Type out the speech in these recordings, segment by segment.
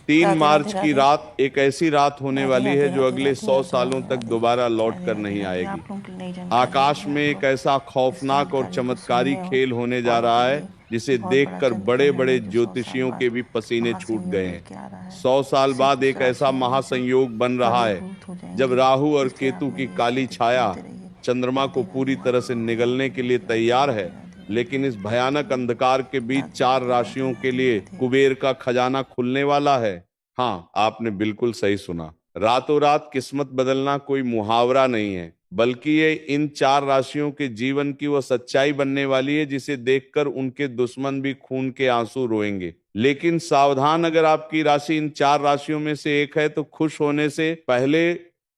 3 राधे राधे मार्च की राधे रात एक ऐसी रात होने राधे वाली है राधे जो राधे अगले राधे 100 राधे सालों राधे तक राधे दोबारा लौट राधे कर राधे नहीं राधे। आएगी। आप लोगों की नई जानकारी आकाश होगी, में आप एक लोग ऐसा इस खौफनाक और जानकारी को सुन चमत्कारी रहे हो। खेल होने जा और रहा है ये जिसे बहुत बड़ा देखकर चंद्र बड़े ग्रहण बड़े है जो 100 साल ज्योतिषियों के बाद भी पसीने छूट महासंयोग गए हैं। लेके आ रहा है, 100 साल जिससे बाद कुछ एक ऐसा राशियां हैं जो महासंयोग बन रहा है फलीभूत हो जब जाएंगी। राहु और इसलिए केतु आप की मेरी काली स्टोरी को छाया सुनते रहिए। चंद्रमा को राधे पूरी राधे तरह राधे से राधे निगलने के लिए राधे राधे तैयार राधे है। राधे लेकिन इस राधे भयानक अंधकार के बीच राधे चार राधे राधे राशियों के राधे लिए राधे। कुबेर का खजाना खुलने वाला है। हाँ, आपने बिल्कुल सही सुना। रातों रात किस्मत बदलना कोई मुहावरा नहीं है, बल्कि ये इन चार राशियों के जीवन की वह सच्चाई बनने वाली है जिसे देखकर उनके दुश्मन भी खून के आंसू रोएंगे। लेकिन सावधान, अगर आपकी राशि इन चार राशियों में से एक है तो खुश होने से पहले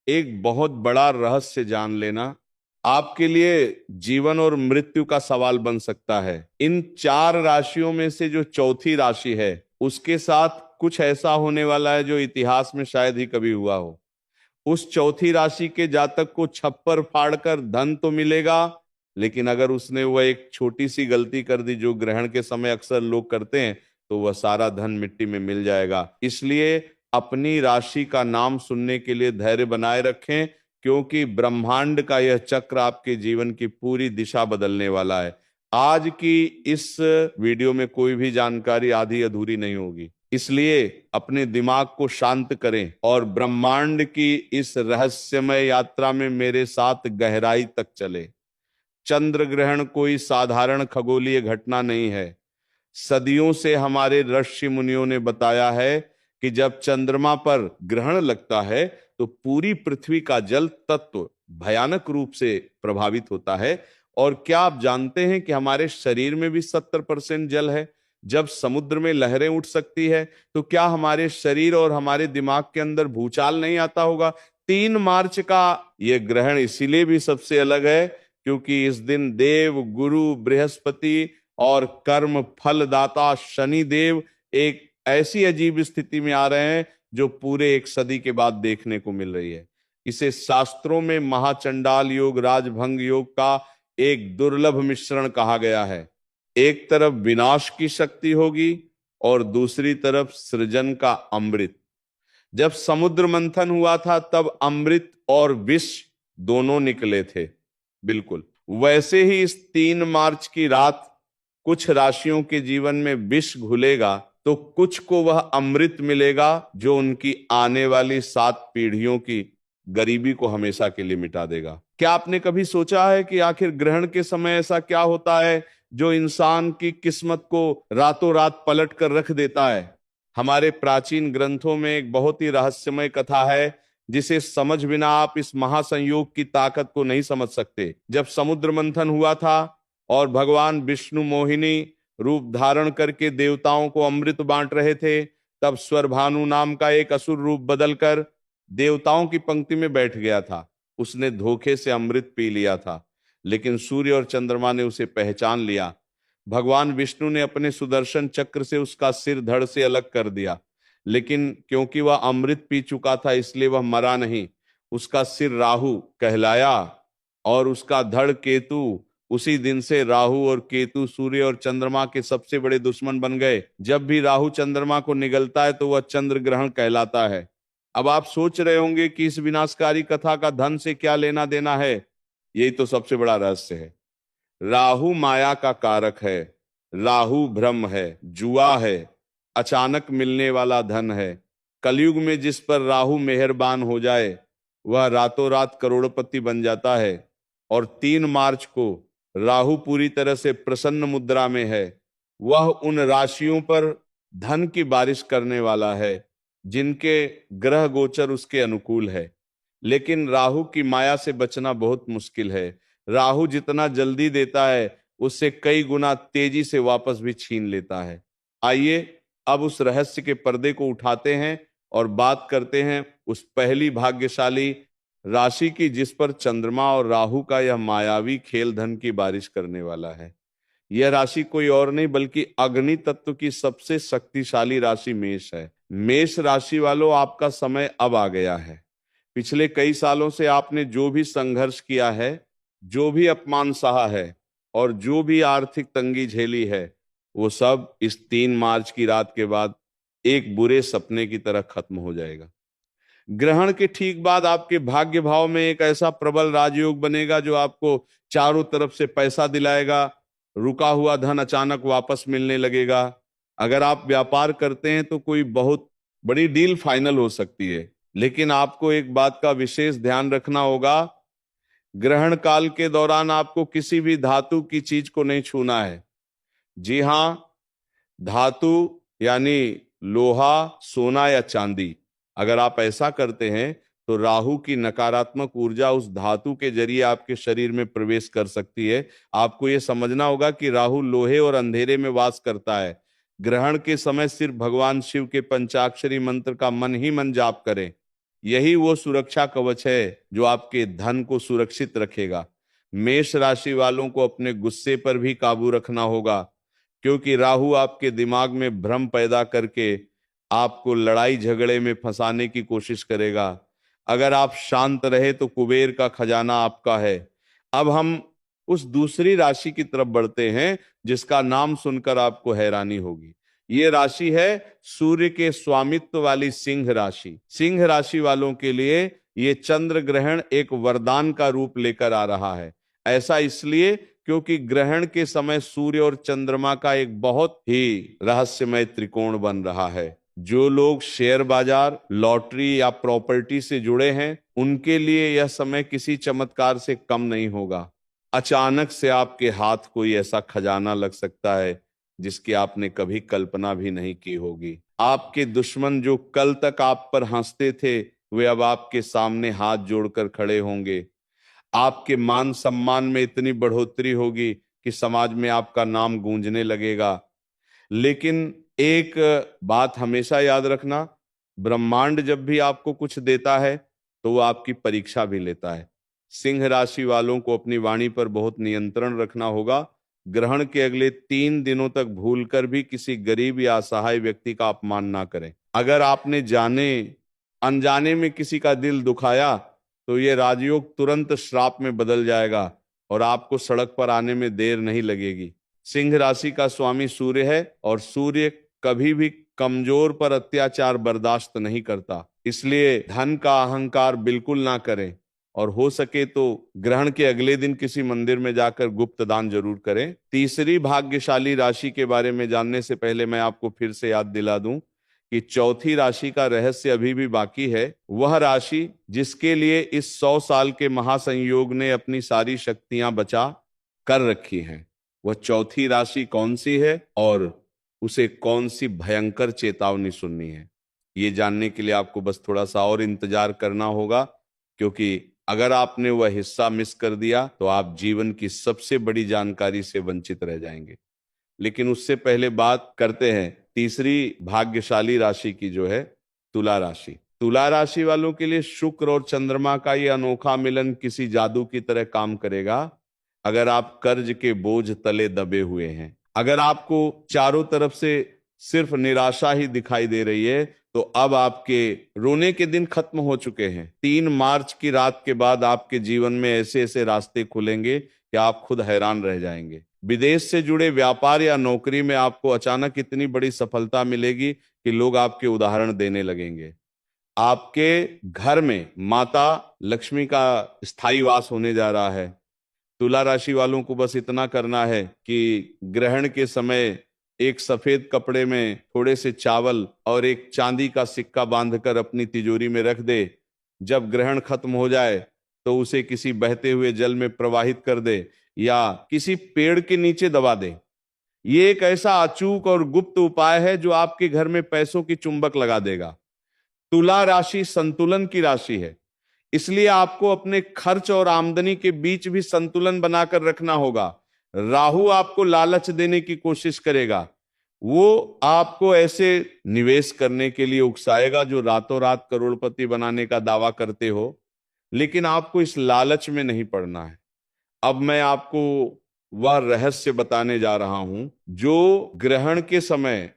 एक बहुत बड़ा रहस्य जान लेना आपके लिए जीवन और मृत्यु का सवाल बन सकता है। इन चार राशियों में से जो चौथी राशि है उसके साथ कुछ ऐसा होने वाला है जो इतिहास में शायद ही कभी हुआ हो। उस चौथी राशि के जातक को छप्पर फाड़कर धन तो मिलेगा, लेकिन अगर उसने वह एक छोटी सी गलती कर दी जो ग्रहण के समय अक्सर लोग करते हैं, तो वह सारा धन मिट्टी में मिल जाएगा। इसलिए अपनी राशि का नाम सुनने के लिए धैर्य बनाए रखें, क्योंकि ब्रह्मांड का यह चक्र आपके जीवन की पूरी दिशा बदलने वाला है। आज की इस वीडियो में कोई भी जानकारी आधी अधूरी नहीं होगी, इसलिए अपने दिमाग को शांत करें और ब्रह्मांड की इस रहस्यमय यात्रा में मेरे साथ गहराई तक चले। चंद्र ग्रहण कोई साधारण खगोलीय घटना नहीं है। सदियों से हमारे ऋषि मुनियों ने बताया है कि जब चंद्रमा पर ग्रहण लगता है तो पूरी पृथ्वी का जल तत्व भयानक रूप से प्रभावित होता है। और क्या आप जानते हैं कि हमारे शरीर में भी 70% जल है। जब समुद्र में लहरें उठ सकती है तो क्या हमारे शरीर और हमारे दिमाग के अंदर भूचाल नहीं आता होगा। 3 मार्च का यह ग्रहण इसीलिए भी सबसे अलग है क्योंकि इस दिन देव गुरु बृहस्पति और कर्म फलदाता शनि देव एक ऐसी अजीब स्थिति में आ रहे हैं जो पूरे एक सदी के बाद देखने को मिल रही है। इसे शास्त्रों में महाचंडाल योग राजभंग योग का एक दुर्लभ मिश्रण कहा गया है। एक तरफ विनाश की शक्ति होगी और दूसरी तरफ सृजन का अमृत। जब समुद्र मंथन हुआ था तब अमृत और विष दोनों निकले थे। बिल्कुल वैसे ही इस 3 मार्च की रात कुछ राशियों के जीवन में विष घुलेगा तो कुछ को वह अमृत मिलेगा जो उनकी आने वाली 7 पीढ़ियों की गरीबी को हमेशा के लिए मिटा देगा। क्या आपने कभी सोचा है कि आखिर ग्रहण के समय ऐसा क्या होता है जो इंसान की किस्मत को रातों रात पलट कर रख देता है। हमारे प्राचीन ग्रंथों में एक बहुत ही रहस्यमय कथा है जिसे समझ बिना आप इस महासंयोग की ताकत को नहीं समझ सकते। जब समुद्र मंथन हुआ था और भगवान विष्णु मोहिनी रूप धारण करके देवताओं को अमृत बांट रहे थे, तब स्वरभानु नाम का एक असुर रूप बदलकर देवताओं की पंक्ति में बैठ गया था। उसने धोखे से अमृत पी लिया था, लेकिन सूर्य और चंद्रमा ने उसे पहचान लिया। भगवान विष्णु ने अपने सुदर्शन चक्र से उसका सिर धड़ से अलग कर दिया, लेकिन क्योंकि वह अमृत पी चुका था इसलिए वह मरा नहीं। उसका सिर राहु कहलाया और उसका धड़ केतु। उसी दिन से राहु और केतु सूर्य और चंद्रमा के सबसे बड़े दुश्मन बन गए। जब भी राहु चंद्रमा को निगलता है तो वह चंद्र ग्रहण कहलाता है। अब आप सोच रहे होंगे कि इस विनाशकारी कथा का धन से क्या लेना देना है। यही तो सबसे बड़ा रहस्य है। राहु माया का कारक है, राहु भ्रम है, जुआ है, अचानक मिलने वाला धन है। कलयुग में जिस पर राहु मेहरबान हो जाए वह रातों रात करोड़पति बन जाता है। और 3 मार्च को राहु पूरी तरह से प्रसन्न मुद्रा में है। वह उन राशियों पर धन की बारिश करने वाला है जिनके ग्रह गोचर उसके अनुकूल है। लेकिन राहु की माया से बचना बहुत मुश्किल है। राहु जितना जल्दी देता है उससे कई गुना तेजी से वापस भी छीन लेता है। आइए अब उस रहस्य के पर्दे को उठाते हैं और बात करते हैं उस पहली भाग्यशाली राशि की जिस पर चंद्रमा और राहु का यह मायावी खेल धन की बारिश करने वाला है। यह राशि कोई और नहीं बल्कि अग्नि तत्व की सबसे शक्तिशाली राशि मेष है। मेष राशि वालों, आपका समय अब आ गया है। पिछले कई सालों से आपने जो भी संघर्ष किया है, जो भी अपमान सहा है और जो भी आर्थिक तंगी झेली है, वो सब इस 3 मार्च की रात के बाद एक बुरे सपने की तरह खत्म हो जाएगा। ग्रहण के ठीक बाद आपके भाग्य भाव में एक ऐसा प्रबल राजयोग बनेगा जो आपको चारों तरफ से पैसा दिलाएगा, रुका हुआ धन अचानक वापस मिलने लगेगा। अगर आप व्यापार करते हैं तो कोई बहुत बड़ी डील फाइनल हो सकती है, लेकिन आपको एक बात का विशेष ध्यान रखना होगा, ग्रहण काल के दौरान आपको किसी भी धातु की चीज को नहीं छूना है। जी हां, धातु यानी लोहा, सोना या चांदी। अगर आप ऐसा करते हैं तो राहु की नकारात्मक ऊर्जा उस धातु के जरिए आपके शरीर में प्रवेश कर सकती है। आपको यह समझना होगा कि राहु लोहे और अंधेरे में वास करता है। ग्रहण के समय सिर्फ भगवान शिव के पंचाक्षरी मंत्र का मन ही मन जाप करें। यही वो सुरक्षा कवच है जो आपके धन को सुरक्षित रखेगा। मेष राशि वालों को अपने गुस्से पर भी काबू रखना होगा, क्योंकि राहु आपके दिमाग में भ्रम पैदा करके आपको लड़ाई झगड़े में फंसाने की कोशिश करेगा। अगर आप शांत रहे तो कुबेर का खजाना आपका है। अब हम उस दूसरी राशि की तरफ बढ़ते हैं जिसका नाम सुनकर आपको हैरानी होगी। ये राशि है सूर्य के स्वामित्व वाली सिंह राशि। सिंह राशि वालों के लिए ये चंद्र ग्रहण एक वरदान का रूप लेकर आ रहा है। ऐसा इसलिए क्योंकि ग्रहण के समय सूर्य और चंद्रमा का एक बहुत ही रहस्यमय त्रिकोण बन रहा है। जो लोग शेयर बाजार, लॉटरी या प्रॉपर्टी से जुड़े हैं, उनके लिए यह समय किसी चमत्कार से कम नहीं होगा। अचानक से आपके हाथ कोई ऐसा खजाना लग सकता है जिसकी आपने कभी कल्पना भी नहीं की होगी। आपके दुश्मन जो कल तक आप पर हंसते थे, वे अब आपके सामने हाथ जोड़कर खड़े होंगे। आपके मान सम्मान में इतनी बढ़ोतरी होगी कि समाज में आपका नाम गूंजने लगेगा। लेकिन एक बात हमेशा याद रखना, ब्रह्मांड जब भी आपको कुछ देता है तो वो आपकी परीक्षा भी लेता है। सिंह राशि वालों को अपनी वाणी पर बहुत नियंत्रण रखना होगा। ग्रहण के अगले 3 दिनों तक भूलकर भी किसी गरीब या असहाय व्यक्ति का अपमान ना करें। अगर आपने जाने अनजाने में किसी का दिल दुखाया तो ये राजयोग तुरंत श्राप में बदल जाएगा और आपको सड़क पर आने में देर नहीं लगेगी। सिंह राशि का स्वामी सूर्य है और सूर्य कभी भी कमजोर पर अत्याचार बर्दाश्त नहीं करता। इसलिए धन का अहंकार बिल्कुल ना करें और हो सके तो ग्रहण के अगले दिन किसी मंदिर में जाकर गुप्त दान जरूर करें। तीसरी भाग्यशाली राशि के बारे में जानने से पहले मैं आपको फिर से याद दिला दूं कि चौथी राशि का रहस्य अभी भी बाकी है। वह राशि जिसके लिए इस 100 साल के महासंयोग ने अपनी सारी शक्तियां बचा कर रखी हैं, वह चौथी राशि कौन सी है और उसे कौन सी भयंकर चेतावनी सुननी है, ये जानने के लिए आपको बस थोड़ा सा और इंतजार करना होगा, क्योंकि अगर आपने वह हिस्सा मिस कर दिया तो आप जीवन की सबसे बड़ी जानकारी से वंचित रह जाएंगे। लेकिन उससे पहले बात करते हैं तीसरी भाग्यशाली राशि की, जो है तुला राशि। तुला राशि वालों के लिए शुक्र और चंद्रमा का यह अनोखा मिलन किसी जादू की तरह काम करेगा। अगर आप कर्ज के बोझ तले दबे हुए हैं, अगर आपको चारों तरफ से सिर्फ निराशा ही दिखाई दे रही है, तो अब आपके रोने के दिन खत्म हो चुके हैं। 3 मार्च की रात के बाद आपके जीवन में ऐसे ऐसे रास्ते खुलेंगे कि आप खुद हैरान रह जाएंगे। विदेश से जुड़े व्यापार या नौकरी में आपको अचानक इतनी बड़ी सफलता मिलेगी कि लोग आपके उदाहरण देने लगेंगे। आपके घर में माता लक्ष्मी का स्थायी वास होने जा रहा है। तुला राशि वालों को बस इतना करना है कि ग्रहण के समय एक सफेद कपड़े में थोड़े से चावल और एक चांदी का सिक्का बांधकर अपनी तिजोरी में रख दे। जब ग्रहण खत्म हो जाए तो उसे किसी बहते हुए जल में प्रवाहित कर दे या किसी पेड़ के नीचे दबा दे। ये एक ऐसा अचूक और गुप्त उपाय है जो आपके घर में पैसों की चुंबक लगा देगा। तुला राशि संतुलन की राशि है, इसलिए आपको अपने खर्च और आमदनी के बीच भी संतुलन बनाकर रखना होगा। राहु आपको लालच देने की कोशिश करेगा। वो आपको ऐसे निवेश करने के लिए उकसाएगा जो रातों रात करोड़पति बनाने का दावा करते हो, लेकिन आपको इस लालच में नहीं पड़ना है। अब मैं आपको वह रहस्य बताने जा रहा हूं जो ग्रहण के समय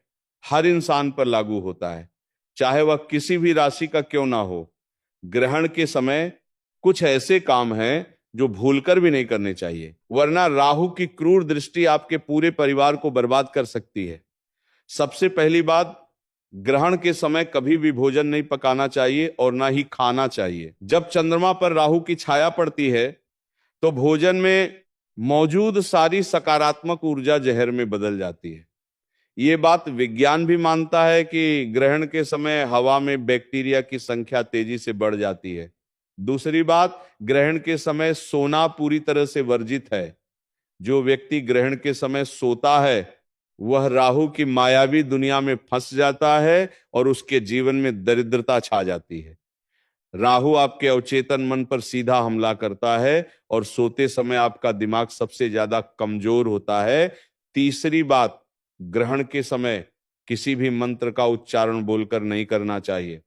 हर इंसान पर लागू होता है, चाहे वह किसी भी राशि का क्यों ना हो। ग्रहण के समय कुछ ऐसे काम हैं जो भूलकर भी नहीं करने चाहिए, वरना राहु की क्रूर दृष्टि आपके पूरे परिवार को बर्बाद कर सकती है। सबसे पहली बात, ग्रहण के समय कभी भी भोजन नहीं पकाना चाहिए और ना ही खाना चाहिए। जब चंद्रमा पर राहु की छाया पड़ती है तो भोजन में मौजूद सारी सकारात्मक ऊर्जा जहर में बदल जाती है। ये बात विज्ञान भी मानता है कि ग्रहण के समय हवा में बैक्टीरिया की संख्या तेजी से बढ़ जाती है। दूसरी बात, ग्रहण के समय सोना पूरी तरह से वर्जित है। जो व्यक्ति ग्रहण के समय सोता है वह राहु की मायावी दुनिया में फंस जाता है और उसके जीवन में दरिद्रता छा जाती है। राहु आपके अवचेतन मन पर सीधा हमला करता है और सोते समय आपका दिमाग सबसे ज्यादा कमजोर होता है। तीसरी बात, ग्रहण के समय किसी भी मंत्र का उच्चारण बोलकर नहीं करना चाहिए,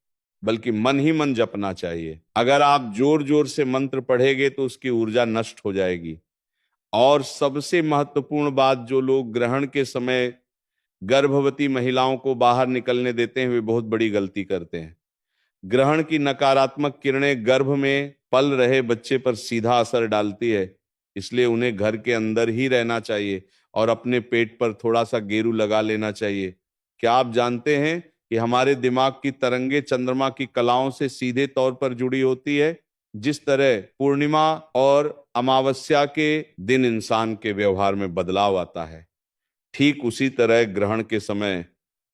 बल्कि मन ही मन जपना चाहिए। अगर आप जोर जोर से मंत्र पढ़ेंगे तो उसकी ऊर्जा नष्ट हो जाएगी। और सबसे महत्वपूर्ण बात, जो लोग ग्रहण के समय गर्भवती महिलाओं को बाहर निकलने देते हैं वे बहुत बड़ी गलती करते हैं। ग्रहण की नकारात्मक किरणें गर्भ में पल रहे बच्चे पर सीधा असर डालती है, इसलिए उन्हें घर के अंदर ही रहना चाहिए और अपने पेट पर थोड़ा सा गेरू लगा लेना चाहिए। क्या आप जानते हैं कि हमारे दिमाग की तरंगे चंद्रमा की कलाओं से सीधे तौर पर जुड़ी होती है? जिस तरह पूर्णिमा और अमावस्या के दिन इंसान के व्यवहार में बदलाव आता है, ठीक उसी तरह ग्रहण के समय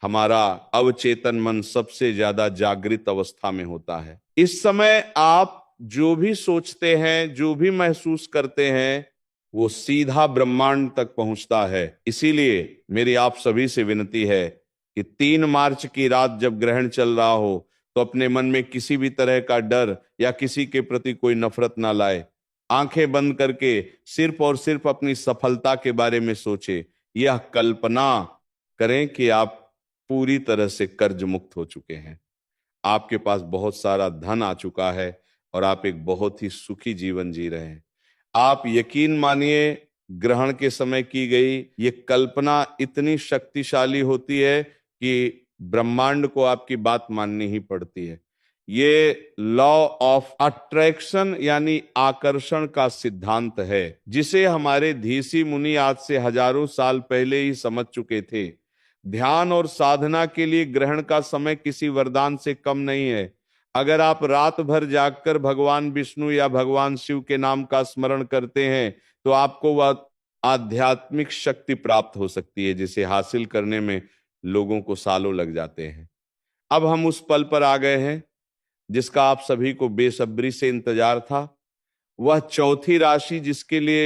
हमारा अवचेतन मन सबसे ज्यादा जागृत अवस्था में होता है। इस समय आप जो भी सोचते हैं, जो भी महसूस करते हैं, वो सीधा ब्रह्मांड तक पहुंचता है। इसीलिए मेरी आप सभी से विनती है कि 3 मार्च की रात जब ग्रहण चल रहा हो तो अपने मन में किसी भी तरह का डर या किसी के प्रति कोई नफरत ना लाए। आंखें बंद करके सिर्फ और सिर्फ अपनी सफलता के बारे में सोचे। यह कल्पना करें कि आप पूरी तरह से कर्ज मुक्त हो चुके हैं, आपके पास बहुत सारा धन आ चुका है और आप एक बहुत ही सुखी जीवन जी रहे हैं। आप यकीन मानिए, ग्रहण के समय की गई ये कल्पना इतनी शक्तिशाली होती है कि ब्रह्मांड को आपकी बात माननी ही पड़ती है। ये लॉ ऑफ अट्रैक्शन यानी आकर्षण का सिद्धांत है, जिसे हमारे धीसी मुनि आज से हजारों साल पहले ही समझ चुके थे। ध्यान और साधना के लिए ग्रहण का समय किसी वरदान से कम नहीं है। अगर आप रात भर जागकर भगवान विष्णु या भगवान शिव के नाम का स्मरण करते हैं तो आपको वह आध्यात्मिक शक्ति प्राप्त हो सकती है जिसे हासिल करने में लोगों को सालों लग जाते हैं। अब हम उस पल पर आ गए हैं जिसका आप सभी को बेसब्री से इंतजार था। वह चौथी राशि जिसके लिए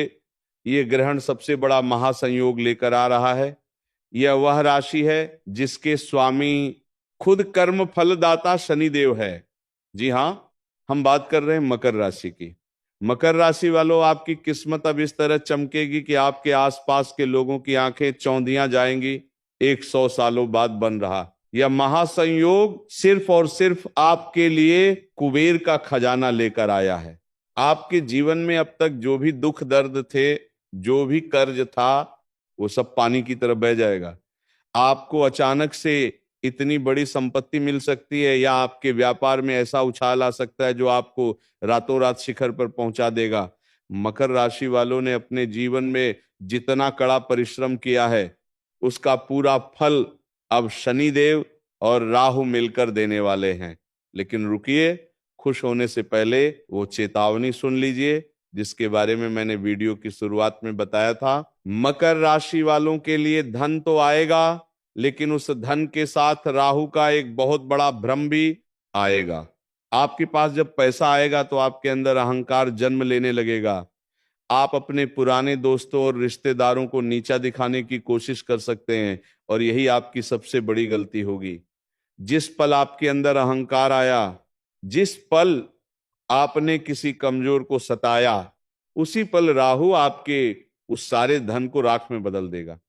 यह ग्रहण सबसे बड़ा महासंयोग लेकर आ रहा है, यह वह राशि है जिसके स्वामी खुद कर्म फलदाता शनिदेव है। जी हां, हम बात कर रहे हैं मकर राशि की। मकर राशि वालों, आपकी किस्मत अब इस तरह चमकेगी कि आपके आसपास के लोगों की आंखें चौंधियां जाएंगी। 100 सालों बाद बन रहा यह महासंयोग सिर्फ और सिर्फ आपके लिए कुबेर का खजाना लेकर आया है। आपके जीवन में अब तक जो भी दुख दर्द थे, जो भी कर्ज था, वो सब पानी की तरह बह जाएगा। आपको अचानक से इतनी बड़ी संपत्ति मिल सकती है या आपके व्यापार में ऐसा उछाल आ सकता है जो आपको रातों रात शिखर पर पहुंचा देगा। मकर राशि वालों ने अपने जीवन में जितना कड़ा परिश्रम किया है उसका पूरा फल अब शनिदेव और राहु मिलकर देने वाले हैं। लेकिन रुकिए, खुश होने से पहले वो चेतावनी सुन लीजिए जिसके बारे में मैंने वीडियो की शुरुआत में बताया था। मकर राशि वालों के लिए धन तो आएगा, लेकिन उस धन के साथ राहु का एक बहुत बड़ा भ्रम भी आएगा। आपके पास जब पैसा आएगा तो आपके अंदर अहंकार जन्म लेने लगेगा। आप अपने पुराने दोस्तों और रिश्तेदारों को नीचा दिखाने की कोशिश कर सकते हैं और यही आपकी सबसे बड़ी गलती होगी। जिस पल आपके अंदर अहंकार आया, जिस पल आपने किसी कमजोर को सताया, उसी पल राहु आपके उस सारे धन को राख में बदल देगा।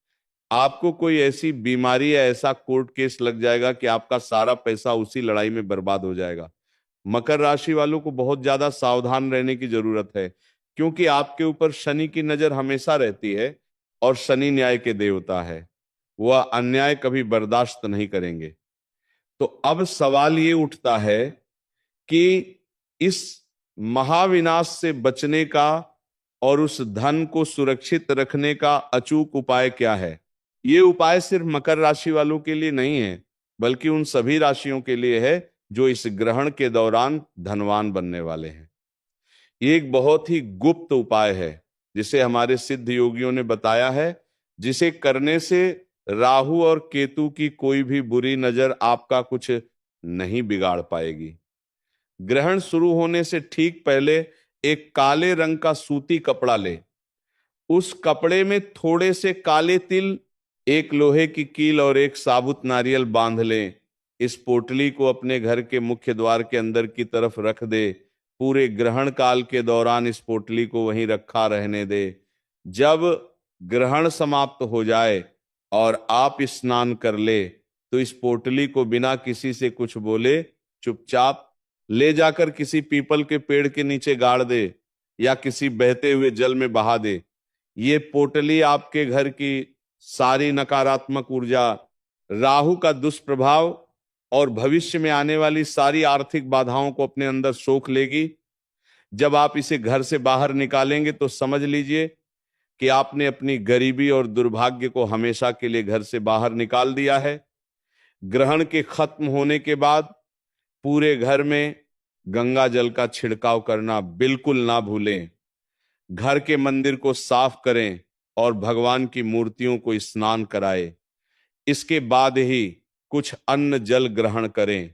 आपको कोई ऐसी बीमारी या ऐसा कोर्ट केस लग जाएगा कि आपका सारा पैसा उसी लड़ाई में बर्बाद हो जाएगा। मकर राशि वालों को बहुत ज्यादा सावधान रहने की जरूरत है, क्योंकि आपके ऊपर शनि की नजर हमेशा रहती है और शनि न्याय के देवता है। वह अन्याय कभी बर्दाश्त नहीं करेंगे। तो अब सवाल ये उठता है कि इस महाविनाश से बचने का और उस धन को सुरक्षित रखने का अचूक उपाय क्या है। ये उपाय सिर्फ मकर राशि वालों के लिए नहीं है, बल्कि उन सभी राशियों के लिए है जो इस ग्रहण के दौरान धनवान बनने वाले हैं। ये एक बहुत ही गुप्त उपाय है जिसे हमारे सिद्ध योगियों ने बताया है, जिसे करने से राहु और केतु की कोई भी बुरी नजर आपका कुछ नहीं बिगाड़ पाएगी। ग्रहण शुरू होने से ठीक पहले एक काले रंग का सूती कपड़ा ले, उस कपड़े में थोड़े से काले तिल, एक लोहे की कील और एक साबुत नारियल बांध लें। इस पोटली को अपने घर के मुख्य द्वार के अंदर की तरफ रख दे। पूरे ग्रहण काल के दौरान इस पोटली को वहीं रखा रहने दे। जब ग्रहण समाप्त हो जाए और आप स्नान कर ले तो इस पोटली को बिना किसी से कुछ बोले चुपचाप ले जाकर किसी पीपल के पेड़ के नीचे गाड़ दे या किसी बहते हुए जल में बहा दे। ये पोटली आपके घर की सारी नकारात्मक ऊर्जा, राहु का दुष्प्रभाव और भविष्य में आने वाली सारी आर्थिक बाधाओं को अपने अंदर सोख लेगी। जब आप इसे घर से बाहर निकालेंगे तो समझ लीजिए कि आपने अपनी गरीबी और दुर्भाग्य को हमेशा के लिए घर से बाहर निकाल दिया है। ग्रहण के खत्म होने के बाद पूरे घर में गंगा जल का छिड़काव करना बिल्कुल ना भूलें। घर के मंदिर को साफ करें और भगवान की मूर्तियों को स्नान कराएं। इसके बाद ही कुछ अन्न जल ग्रहण करें।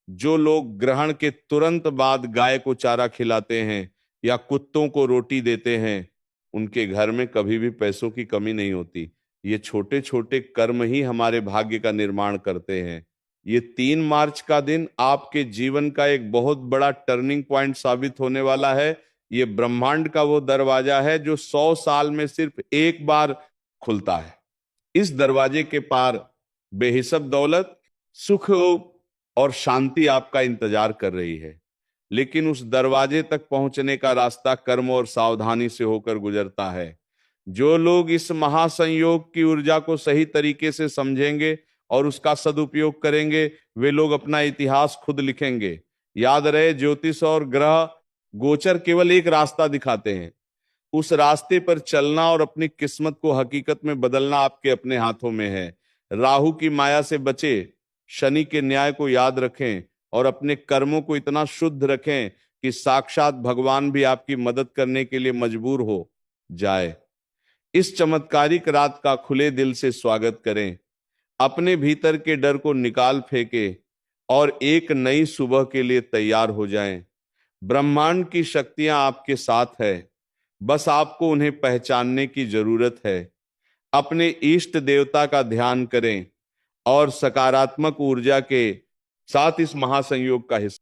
जो लोग ग्रहण के तुरंत बाद गाय को चारा खिलाते हैं या कुत्तों को रोटी देते हैं, उनके घर में कभी भी पैसों की कमी नहीं होती। ये छोटे छोटे कर्म ही हमारे भाग्य का निर्माण करते हैं। ये 3 मार्च का दिन आपके जीवन का एक बहुत बड़ा टर्निंग पॉइंट साबित होने वाला है। ये ब्रह्मांड का वो दरवाजा है जो 100 साल में सिर्फ एक बार खुलता है। इस दरवाजे के पार बेहिसाब दौलत, सुख और शांति आपका इंतजार कर रही है, लेकिन उस दरवाजे तक पहुंचने का रास्ता कर्म और सावधानी से होकर गुजरता है। जो लोग इस महासंयोग की ऊर्जा को सही तरीके से समझेंगे और उसका सदुपयोग करेंगे, वे लोग अपना इतिहास खुद लिखेंगे। याद रहे, ज्योतिष और ग्रह गोचर केवल एक रास्ता दिखाते हैं। उस रास्ते पर चलना और अपनी किस्मत को हकीकत में बदलना आपके अपने हाथों में है। राहु की माया से बचे, शनि के न्याय को याद रखें और अपने कर्मों को इतना शुद्ध रखें कि साक्षात भगवान भी आपकी मदद करने के लिए मजबूर हो जाए। इस चमत्कारिक रात का खुले दिल से स्वागत करें। अपने भीतर के डर को निकाल फेंके और एक नई सुबह के लिए तैयार हो जाएं। ब्रह्मांड की शक्तियां आपके साथ है, बस आपको उन्हें पहचानने की जरूरत है। अपने इष्ट देवता का ध्यान करें और सकारात्मक ऊर्जा के साथ इस महासंयोग का हिस्सा